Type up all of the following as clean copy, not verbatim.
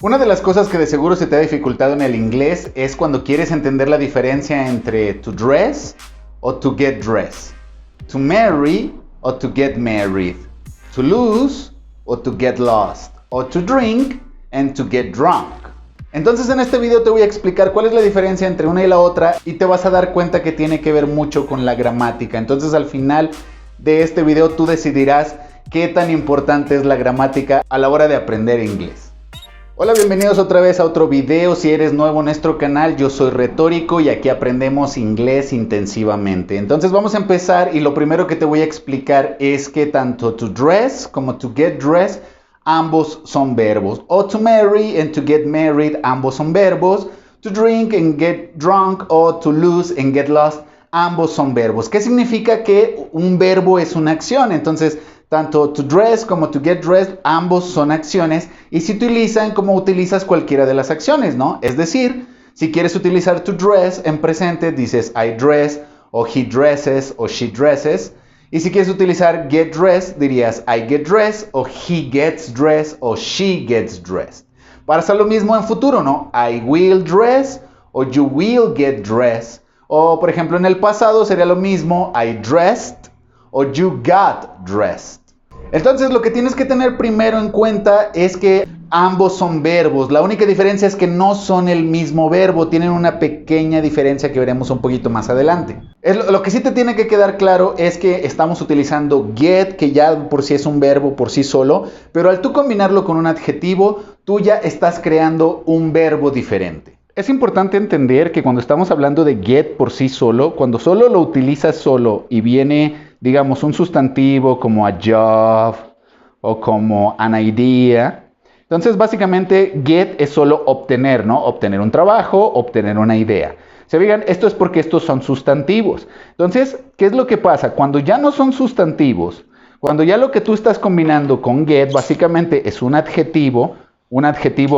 Una de las cosas que de seguro se te ha dificultado en el inglés es cuando quieres entender la diferencia entre to dress o to get dressed, to marry o to get married, to lose o to get lost, o to drink and to get drunk. Entonces en este video te voy a explicar cuál es la diferencia entre una y la otra y te vas a dar cuenta que tiene que ver mucho con la gramática. Entonces al final de este video tú decidirás qué tan importante es la gramática a la hora de aprender inglés. Hola, bienvenidos otra vez a otro video. Si eres nuevo en nuestro canal, yo soy Retórico y aquí aprendemos inglés intensivamente. Entonces vamos a empezar y lo primero que te voy a explicar es que tanto to dress como to get dressed ambos son verbos. O to marry and to get married ambos son verbos. To drink and get drunk o to lose and get lost ambos son verbos. ¿Qué significa que un verbo es una acción? Entonces tanto to dress como to get dressed, ambos son acciones y se utilizan como utilizas cualquiera de las acciones, ¿no? Es decir, si quieres utilizar to dress en presente, dices I dress, o he dresses, o she dresses. Y si quieres utilizar get dressed, dirías I get dressed, o he gets dressed, o she gets dressed. Para hacer lo mismo en futuro, ¿no? I will dress, o you will get dressed. O, por ejemplo, en el pasado sería lo mismo I dressed, o you got dressed. Entonces lo que tienes que tener primero en cuenta es que ambos son verbos. La única diferencia es que no son el mismo verbo. Tienen una pequeña diferencia que veremos un poquito más adelante. Lo que sí te tiene que quedar claro es que estamos utilizando get, que ya por sí es un verbo por sí solo, pero al tú combinarlo con un adjetivo, tú ya estás creando un verbo diferente. Es importante entender que cuando estamos hablando de get por sí solo, cuando solo lo utilizas solo y viene, digamos, un sustantivo como a job o como an idea, entonces básicamente get es solo obtener, ¿no? Obtener un trabajo, obtener una idea. Se fijan, esto es porque estos son sustantivos. Entonces, ¿qué es lo que pasa? Cuando ya no son sustantivos, cuando ya lo que tú estás combinando con get básicamente es un adjetivo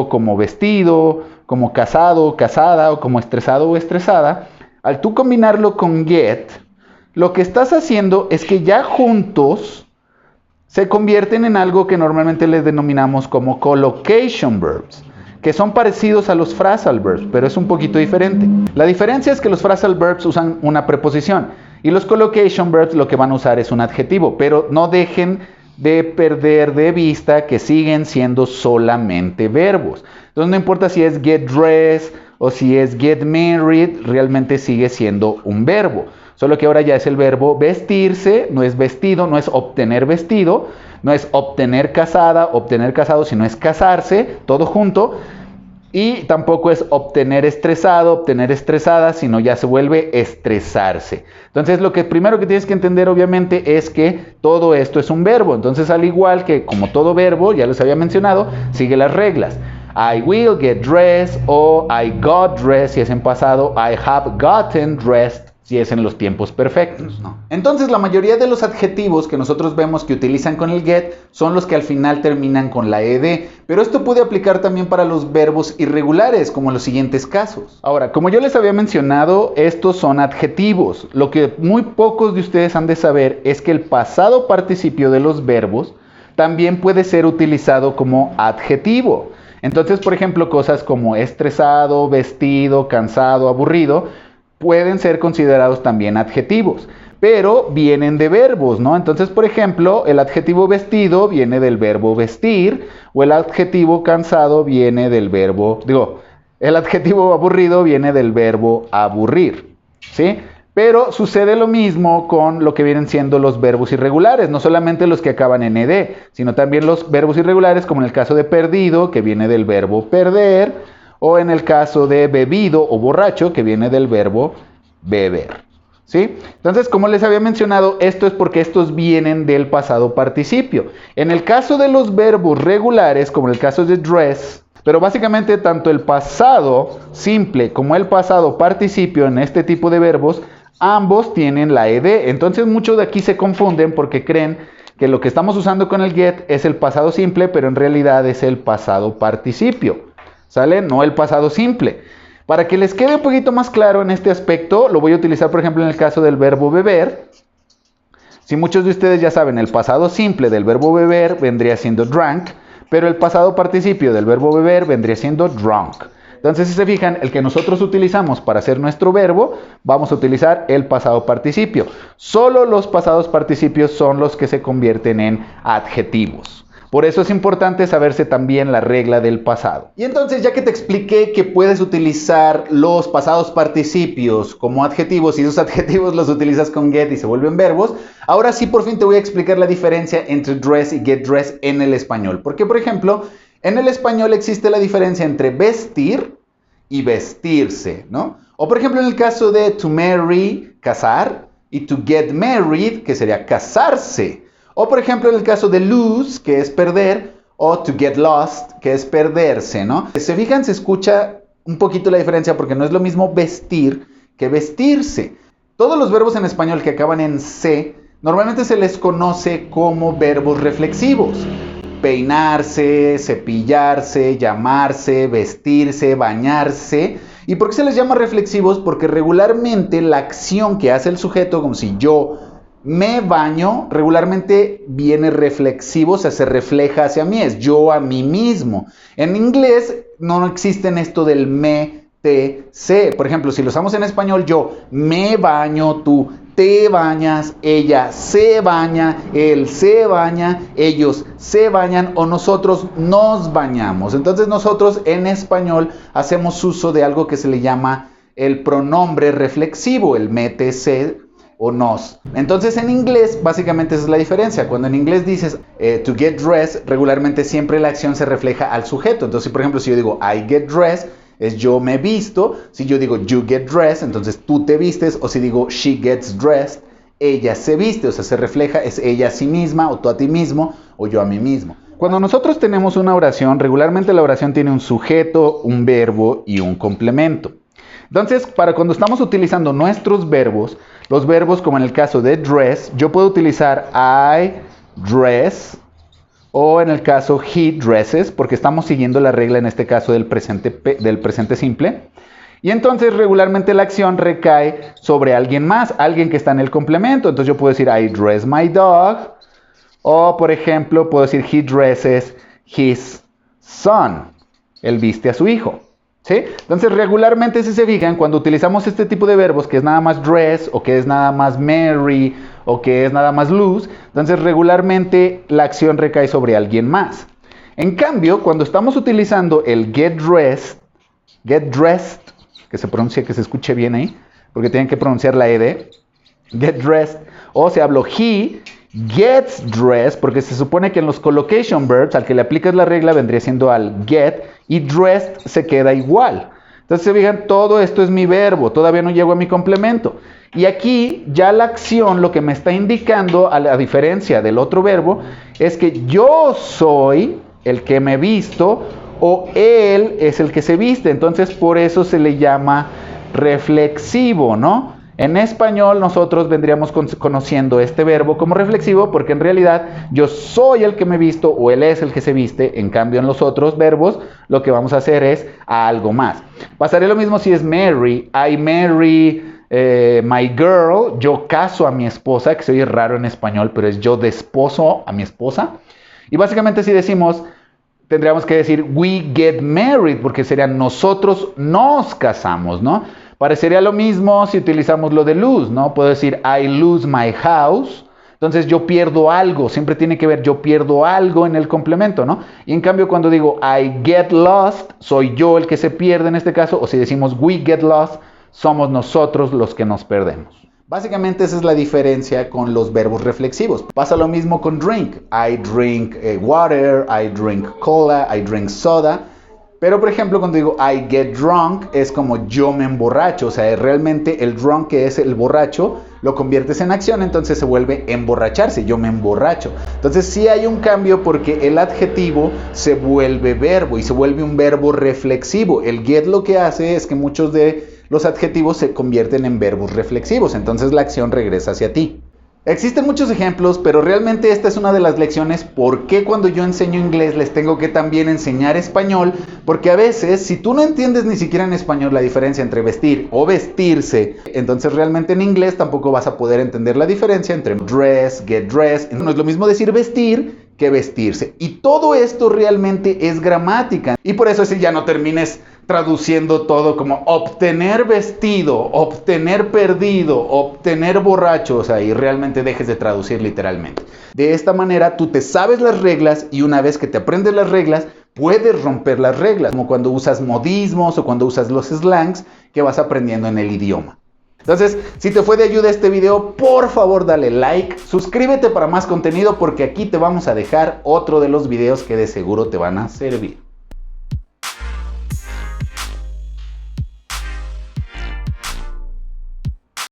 como vestido, como casado, casada, o como estresado o estresada, al tú combinarlo con get, lo que estás haciendo es que ya juntos se convierten en algo que normalmente les denominamos como collocation verbs, que son parecidos a los phrasal verbs, pero es un poquito diferente. La diferencia es que los phrasal verbs usan una preposición y los collocation verbs lo que van a usar es un adjetivo, pero no dejen de perder de vista que siguen siendo solamente verbos. Entonces no importa si es get dressed o si es get married, realmente sigue siendo un verbo. Solo que ahora ya es el verbo vestirse, no es vestido, no es obtener vestido, no es obtener casado, sino es casarse, todo junto. Y tampoco es obtener estresado, obtener estresada, sino ya se vuelve estresarse. Entonces lo que primero que tienes que entender obviamente es que todo esto es un verbo. Entonces al igual que como todo verbo, ya les había mencionado, sigue las reglas. I will get dressed o I got dressed si es en pasado, I have gotten dressed si es en los tiempos perfectos, ¿no? Entonces la mayoría de los adjetivos que nosotros vemos que utilizan con el get son los que al final terminan con la ed, pero esto puede aplicar también para los verbos irregulares, como en los siguientes casos. Ahora, como yo les había mencionado, estos son adjetivos. Lo que muy pocos de ustedes han de saber es que el pasado participio de los verbos también puede ser utilizado como adjetivo. Entonces, por ejemplo, cosas como estresado, vestido, cansado, aburrido, pueden ser considerados también adjetivos, pero vienen de verbos, ¿no? Entonces, por ejemplo, el adjetivo vestido viene del verbo vestir, o el adjetivo cansado viene del verbo, el adjetivo aburrido viene del verbo aburrir, ¿sí? Pero sucede lo mismo con lo que vienen siendo los verbos irregulares, no solamente los que acaban en ed, sino también los verbos irregulares, como en el caso de perdido, que viene del verbo perder, o en el caso de bebido o borracho, que viene del verbo beber, ¿sí? Entonces, como les había mencionado, esto es porque estos vienen del pasado participio. En el caso de los verbos regulares, como en el caso de dress, pero básicamente tanto el pasado simple como el pasado participio en este tipo de verbos, ambos tienen la ed. Entonces, muchos de aquí se confunden porque creen que lo que estamos usando con el get es el pasado simple, pero en realidad es el pasado participio. ¿Sale? No el pasado simple. Para que les quede un poquito más claro en este aspecto, lo voy a utilizar, por ejemplo, en el caso del verbo beber. Si muchos de ustedes ya saben, el pasado simple del verbo beber vendría siendo drank, pero el pasado participio del verbo beber vendría siendo drunk. Entonces, si se fijan, el que nosotros utilizamos para hacer nuestro verbo, vamos a utilizar el pasado participio. Solo los pasados participios son los que se convierten en adjetivos. Por eso es importante saberse también la regla del pasado. Y entonces, ya que te expliqué que puedes utilizar los pasados participios como adjetivos y esos adjetivos los utilizas con get y se vuelven verbos, ahora sí por fin te voy a explicar la diferencia entre dress y get dressed en el español. Porque, por ejemplo, en el español existe la diferencia entre vestir y vestirse, ¿no? O por ejemplo en el caso de to marry, casar, y to get married, que sería casarse. O por ejemplo en el caso de lose, que es perder, o to get lost, que es perderse, ¿no? Si se fijan, se escucha un poquito la diferencia porque no es lo mismo vestir que vestirse. Todos los verbos en español que acaban en se, normalmente se les conoce como verbos reflexivos. Peinarse, cepillarse, llamarse, vestirse, bañarse. ¿Y por qué se les llama reflexivos? Porque regularmente la acción que hace el sujeto, como si yo me baño, regularmente viene reflexivo, o sea, se refleja hacia mí, es yo a mí mismo. En inglés no existen esto del me, te, se. Por ejemplo, si lo usamos en español, yo me baño, tú te bañas, ella se baña, él se baña, ellos se bañan o nosotros nos bañamos. Entonces nosotros en español hacemos uso de algo que se le llama el pronombre reflexivo, el me, te, se o nos. Entonces en inglés básicamente esa es la diferencia. Cuando en inglés dices to get dressed, regularmente siempre la acción se refleja al sujeto. Entonces, por ejemplo, si yo digo I get dressed, es yo me visto. Si yo digo you get dressed, entonces tú te vistes. O si digo she gets dressed, ella se viste. O sea, se refleja, es ella a sí misma, o tú a ti mismo, o yo a mí mismo. Cuando nosotros tenemos una oración, regularmente la oración tiene un sujeto, un verbo y un complemento. Entonces, para cuando estamos utilizando nuestros verbos, los verbos como en el caso de dress, yo puedo utilizar I dress, o en el caso he dresses, porque estamos siguiendo la regla en este caso del presente simple. Y entonces regularmente la acción recae sobre alguien más, alguien que está en el complemento. Entonces yo puedo decir I dress my dog, o por ejemplo puedo decir he dresses his son, él viste a su hijo. ¿Sí? Entonces regularmente, si se fijan, cuando utilizamos este tipo de verbos que es nada más dress, o que es nada más marry, o que es nada más lose, entonces regularmente la acción recae sobre alguien más. En cambio, cuando estamos utilizando el get dressed, que se pronuncie, que se escuche bien ahí, porque tienen que pronunciar la ed, get dressed, o si hablo he gets dressed, porque se supone que en los collocation verbs al que le aplicas la regla vendría siendo al get, y dressed se queda igual. Entonces se fijan, todo esto es mi verbo, todavía no llego a mi complemento. Y aquí ya la acción lo que me está indicando, a diferencia del otro verbo, es que yo soy el que me visto o él es el que se viste. Entonces por eso se le llama reflexivo, ¿no? En español nosotros vendríamos conociendo este verbo como reflexivo porque en realidad yo soy el que me visto o él es el que se viste. En cambio en los otros verbos lo que vamos a hacer es algo más. Pasaría lo mismo si es marry. I marry my girl. Yo caso a mi esposa, que se oye raro en español, pero es yo desposo a mi esposa. Y básicamente si decimos, tendríamos que decir we get married porque sería nosotros nos casamos, ¿no? Parecería lo mismo si utilizamos lo de lose, ¿no? Puedo decir I lose my house. Entonces yo pierdo algo, siempre tiene que ver yo pierdo algo en el complemento, ¿no? Y en cambio cuando digo I get lost, soy yo el que se pierde en este caso, o si decimos we get lost, somos nosotros los que nos perdemos. Básicamente esa es la diferencia con los verbos reflexivos. Pasa lo mismo con drink. I drink water, I drink cola, I drink soda. Pero, por ejemplo, cuando digo I get drunk, es como yo me emborracho. O sea, realmente el drunk, que es el borracho, lo conviertes en acción, entonces se vuelve emborracharse. Yo me emborracho. Entonces sí hay un cambio porque el adjetivo se vuelve verbo y se vuelve un verbo reflexivo. El get lo que hace es que muchos de los adjetivos se convierten en verbos reflexivos. Entonces la acción regresa hacia ti. Existen muchos ejemplos, pero realmente esta es una de las lecciones por qué cuando yo enseño inglés les tengo que también enseñar español, porque a veces si tú no entiendes ni siquiera en español la diferencia entre vestir o vestirse, entonces realmente en inglés tampoco vas a poder entender la diferencia entre dress, get dressed. No es lo mismo decir vestir que vestirse. Y todo esto realmente es gramática. Y por eso ya no termines traduciendo todo como obtener vestido, obtener perdido, obtener borracho, o sea, y realmente dejes de traducir literalmente. De esta manera tú te sabes las reglas y una vez que te aprendes las reglas, puedes romper las reglas, como cuando usas modismos o cuando usas los slangs que vas aprendiendo en el idioma. Entonces, si te fue de ayuda este video, por favor dale like, suscríbete para más contenido porque aquí te vamos a dejar otro de los videos que de seguro te van a servir.